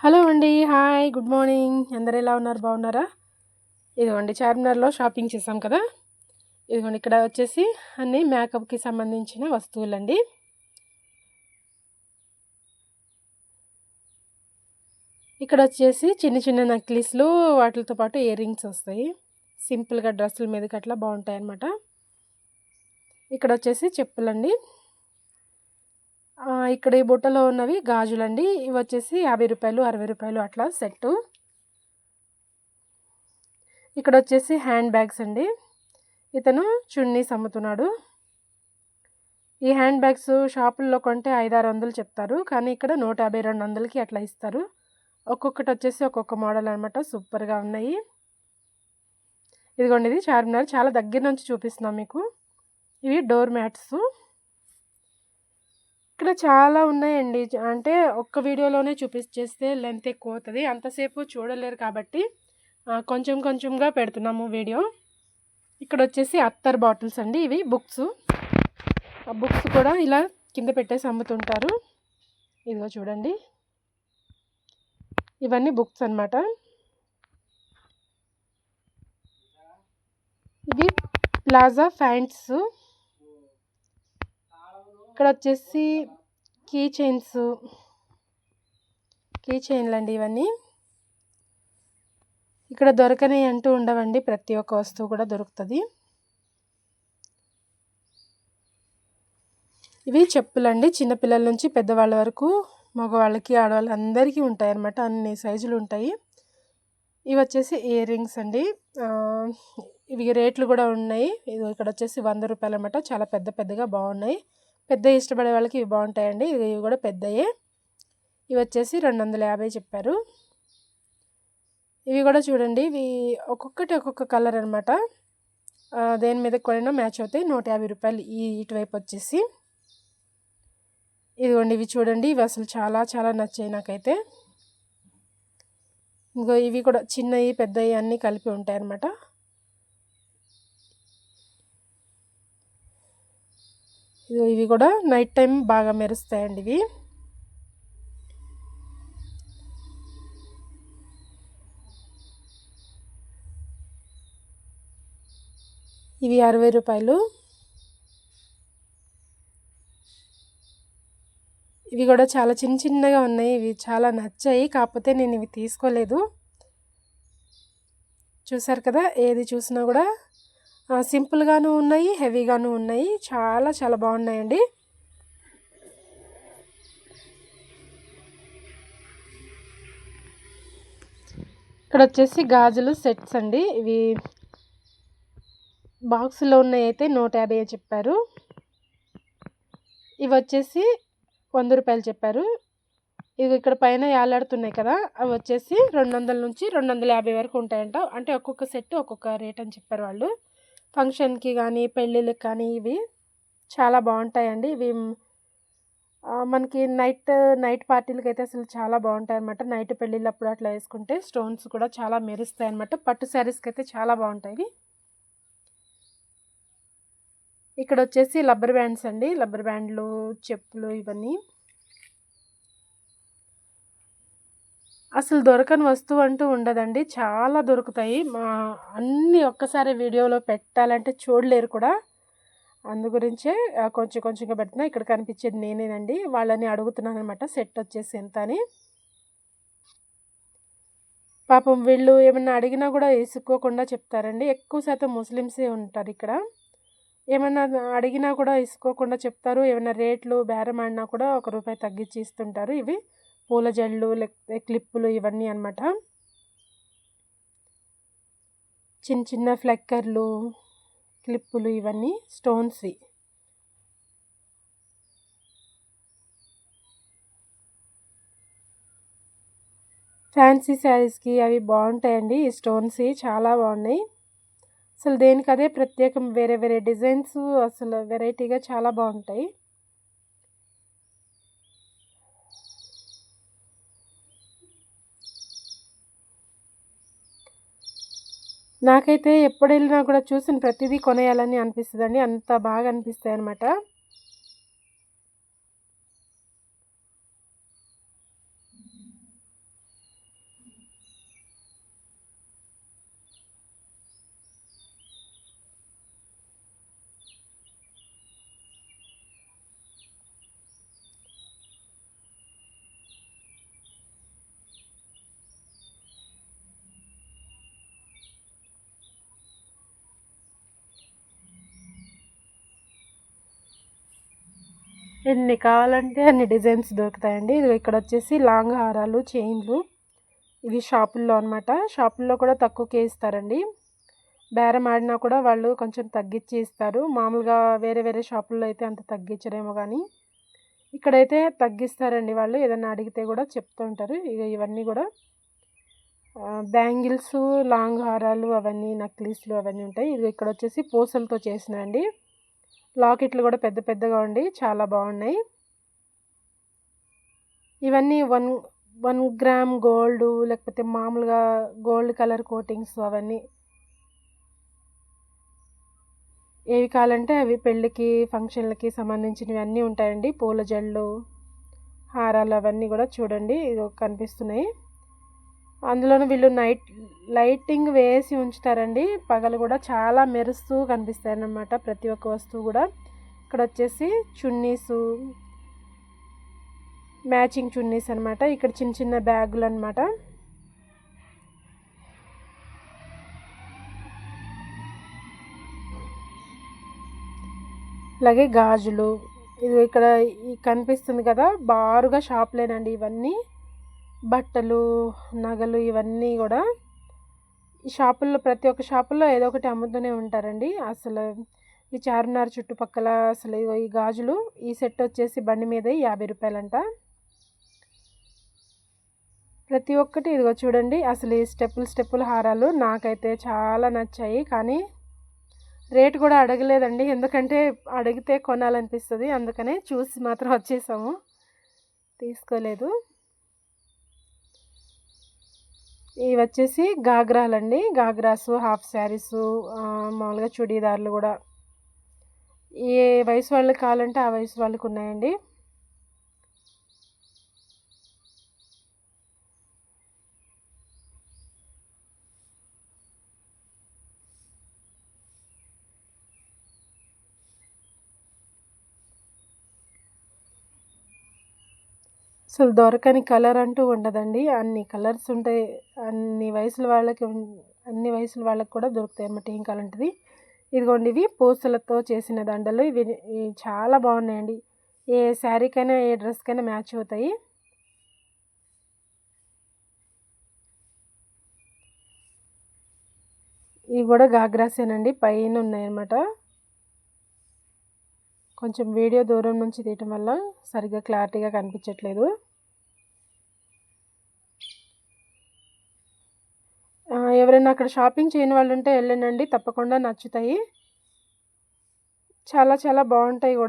Hello అండి. Hi. Good morning. అందరూ ఎలా ఉన్నారు? బాగున్నారా? ఇదిగోండి చార్మినార్‌లో షాపింగ్ చేసాం కదా! ఇదిగోండి ఇక్కడ వచ్చేసి అన్నీ మేకప్‌కి సంబంధించిన వస్తువులండి. ఇక్కడొచ్చేసి చిన్న చిన్న నక్లీస్‌లు వాటిలతో పాటు ఇయర్ రింగ్స్ వస్తాయి. సింపుల్‌గా డ్రెస్సుల మీదకి అట్లా బావుంటాయన్నమాట. ఇక్కడొచ్చేసి చెప్పులండి. ఇక్కడ ఈ బుట్టలో ఉన్నవి గాజులండి. ఇవొచ్చేసి రూ. 50, రూ. 60 అట్లా సెట్టు. ఇక్కడొచ్చేసి హ్యాండ్ బ్యాగ్స్ అండి. ఇతను చున్నీస్ అమ్ముతున్నాడు. ఈ హ్యాండ్ బ్యాగ్స్ షాపుల్లో కొంటే 500, 600 చెప్తారు. కానీ ఇక్కడ 150, 200కి అట్లా ఇస్తారు. ఒక్కొక్కటి వచ్చేసి ఒక్కొక్క మోడల్ అనమాట. సూపర్‌గా ఉన్నాయి. ఇదిగోండి ఇది చార్మినార్. చాలా దగ్గర నుంచి చూపిస్తున్నాం మీకు. ఇవి డోర్ మ్యాట్స్. ఇక్కడ చాలా ఉన్నాయండి. అంటే ఒక్క వీడియోలోనే చూపించేస్తే లెంత్ ఎక్కువ అవుతది. అంతసేపు చూడలేరు కాబట్టి కొంచెం కొంచెంగా పెడుతున్నాము వీడియో. ఇక్కడొచ్చేసి అత్తర్ బాటిల్స్ అండి. ఇవి బుక్స్. ఆ బుక్స్ కూడా ఇలా కింద పెట్టేసి అమ్ముతుంటారు. ఇదిగో చూడండి. ఇవన్నీ బుక్స్ అన్నమాట. ఇవి ప్లాజా ప్యాంట్స్. ఇక్కడ వచ్చేసి కీ చైన్లండి ఇవన్నీ. ఇక్కడ దొరకని అంటూ ఉండవండి. ప్రతి ఒక్క వస్తువు కూడా దొరుకుతుంది. ఇవి చెప్పులండి. చిన్నపిల్లల నుంచి పెద్దవాళ్ళ వరకు మగవాళ్ళకి ఆడవాళ్ళకి అందరికీ ఉంటాయి అన్నమాట. అన్ని సైజులు ఉంటాయి. ఇవి వచ్చేసి ఇయర్ రింగ్స్ అండి. ఇవి రేట్లు కూడా ఉన్నాయి. ఇక్కడ వచ్చేసి రూ. 100 అన్నమాట. చాలా పెద్ద పెద్దగా బాగున్నాయి. పెద్ద ఇష్టపడే వాళ్ళకి ఇవి బాగుంటాయండి. ఇవి కూడా పెద్దయే. ఇవి వచ్చేసి 250 చెప్పారు. ఇవి కూడా చూడండి. ఇవి ఒక్కొక్కటి ఒక్కొక్క కలర్ అనమాట. దేని మీద కొనినా మ్యాచ్ అవుతాయి. రూ. 150 ఇటువైపు వచ్చేసి. ఇదిగోండి ఇవి చూడండి. ఇవి అసలు చాలా చాలా నచ్చాయి నాకైతే. ఇంకో ఇవి కూడా చిన్నవి పెద్దవి అన్నీ కలిపి ఉంటాయి అన్నమాట. ఇవి కూడా నైట్ టైం బాగా మెరుస్తాయండి ఇవి. ఇవి రూ. 60. ఇవి కూడా చాలా చిన్న చిన్నగా ఉన్నాయి. ఇవి చాలా నచ్చాయి. కాకపోతే నేను ఇవి తీసుకోలేదు. చూసారు కదా! ఏది చూసినా కూడా సింపుల్గాను ఉన్నాయి, హెవీగాను ఉన్నాయి. చాలా చాలా బాగున్నాయండి. ఇక్కడ వచ్చేసి గాజులు సెట్స్ అండి. ఇవి బాక్సులో ఉన్నాయి అయితే 150 చెప్పారు. ఇవి వచ్చేసి రూ. 100 చెప్పారు. ఇవి ఇక్కడ పైన యాలాడుతున్నాయి కదా! అవి వచ్చేసి 200 నుంచి 250 వరకు ఉంటాయంట. అంటే ఒక్కొక్క సెట్ ఒక్కొక్క రేట్ అని చెప్పారు వాళ్ళు. ఫంక్షన్కి కానీ పెళ్ళిళ్ళకి కానీ ఇవి చాలా బాగుంటాయండి. ఇవి మనకి నైట్ పార్టీలకైతే అసలు చాలా బాగుంటాయి అన్నమాట. నైట్ పెళ్ళిళ్ళప్పుడు అట్లా వేసుకుంటే స్టోన్స్ కూడా చాలా మెరుస్తాయి అన్నమాట. పట్టు శారీస్కి అయితే చాలా బాగుంటాయి. ఇక్కడ వచ్చేసి రబ్బర్ బ్యాండ్స్ అండి. రబ్బర్ బ్యాండ్లు, చెప్పులు ఇవన్నీ. అసలు దొరకని వస్తువు అంటూ ఉండదండి. చాలా దొరుకుతాయి. అన్నీ ఒక్కసారి వీడియోలో పెట్టాలంటే చూడలేరు కూడా. అందు గురించే కొంచెం కొంచెంగా పెడుతున్నా. ఇక్కడ కనిపించేది నేనేనండి. వాళ్ళని అడుగుతున్నాను అనమాట సెట్ వచ్చేసి ఎంత అని. పాపం వీళ్ళు ఏమన్నా అడిగినా కూడా ఇసుక్కోకుండా చెప్తారండి. ఎక్కువ శాతం ముస్లిమ్సే ఉంటారు ఇక్కడ. ఏమన్నా అడిగినా కూడా ఇసుకోకుండా చెప్తారు. ఏమైనా రేట్లు బేరం ఆడినా కూడా ₹1 తగ్గించి ఇస్తుంటారు. ఇవి పూల జళ్ళు, లేకపోతే క్లిప్పులు ఇవన్నీ అనమాట. చిన్న చిన్న ఫ్లెక్కర్లు, క్లిప్పులు ఇవన్నీ స్టోన్స్వి. ఫ్యాన్సీ శారీస్కి అవి బాగుంటాయండి. ఈ స్టోన్స్వి చాలా బాగున్నాయి. అసలు దేనికి అదే ప్రత్యేకం. వేరే వేరే డిజైన్స్ అసలు వెరైటీగా చాలా బాగుంటాయి. నాకైతే ఎప్పుడు వెళ్ళినా కూడా చూసిన ప్రతిదీ కొనేయాలని అనిపిస్తుందండి. అంత బాగా అనిపిస్తాయి అన్నమాట. ఎన్ని కావాలంటే అన్ని డిజైన్స్ దొరుకుతాయండి. ఇది ఇక్కడ వచ్చేసి లాంగ్ హారాలు, చైన్లు ఇవి షాపుల్లో అనమాట. షాపుల్లో కూడా తక్కువకే ఇస్తారండి. బేరం ఆడినా కూడా వాళ్ళు కొంచెం తగ్గించి ఇస్తారు. మామూలుగా వేరే వేరే షాపుల్లో అయితే అంత తగ్గించరేమో కానీ ఇక్కడైతే తగ్గిస్తారండి వాళ్ళు. ఏదైనా అడిగితే కూడా చెప్తూ ఉంటారు. ఇక ఇవన్నీ కూడా బ్యాంగిల్స్, లాంగ్ హారాలు అవన్నీ నక్లీస్లు అవన్నీ ఉంటాయి. ఇది ఇక్కడ వచ్చేసి పూసలతో చేసినాయండి. లాకెట్లు కూడా పెద్ద పెద్దగా ఉండి చాలా బాగున్నాయి. ఇవన్నీ 1 గ్రామ్ గోల్డ్ లేకపోతే మామూలుగా గోల్డ్ కలర్ కోటింగ్స్ అవన్నీ ఏవి కావాలంటే అవి పెళ్ళికి ఫంక్షన్లకి సంబంధించినవి అన్నీ ఉంటాయండి. పూల జళ్ళు, హారాలు అవన్నీ కూడా చూడండి ఇది కనిపిస్తున్నాయి. అందులోనూ వీళ్ళు లైటింగ్ వేసి ఉంచుతారండి. పగలు కూడా చాలా మెరుస్తూ కనిపిస్తాయి అన్నమాట ప్రతి ఒక్క వస్తువు కూడా. ఇక్కడ వచ్చేసి చున్నీసు, మ్యాచింగ్ చున్నీస్ అనమాట. ఇక్కడ చిన్న చిన్న బ్యాగులు అనమాట. అలాగే గాజులు. ఇది ఇక్కడ కనిపిస్తుంది కదా బారుగా షాప్లేనండి ఇవన్నీ. బట్టలు, నగలు ఇవన్నీ కూడా ఈ షాపుల్లో ప్రతి ఒక్క షాపుల్లో ఏదో ఒకటి అమ్ముతూనే ఉంటారండి. అసలు ఈ చార్మినార్ చుట్టుపక్కల అసలు ఈ గాజులు ఈ సెట్ వచ్చేసి బండి మీద 50 రూపాయలంట. ప్రతి ఒక్కటి ఇదిగో చూడండి. అసలు ఈ స్టెప్పులు హారాలు నాకైతే చాలా నచ్చాయి. కానీ రేటు కూడా అడగలేదండి. ఎందుకంటే అడిగితే కొనాలనిపిస్తుంది. అందుకనే చూసి మాత్రం వచ్చేసాము, తీసుకోలేదు. ఇవి వచ్చేసి గాగ్రాలండి. గాగ్రాసు, హాఫ్ శారీసు, మామూలుగా చుడీదార్లు కూడా ఏ వయసు వాళ్ళకి కావాలంటే ఆ వయసు వాళ్ళకి ఉన్నాయండి. అసలు దొరకని కలర్ అంటూ ఉండదండి. అన్ని కలర్స్ ఉంటాయి. అన్ని వయసుల వాళ్ళకి కూడా దొరుకుతాయి అన్నమాట ఏం కావాలంటది. ఇదిగోండి ఇవి పూసలతో చేసిన దండలు. ఇవి చాలా బాగున్నాయండి. ఏ శారీకైనా ఏ డ్రెస్కైనా మ్యాచ్ అవుతాయి. ఇవి కూడా గాగ్రాసేనండి, పైన ఉన్నాయన్నమాట. కొంచెం వీడియో దూరం నుంచి తీయటం వల్ల సరిగ్గా క్లారిటీగా కనిపించట్లేదు. ఎవరైనా అక్కడ షాపింగ్ చేయని వాళ్ళు ఉంటే వెళ్ళండి, తప్పకుండా నచ్చుతాయి. చాలా చాలా బాగుంటాయి కూడా.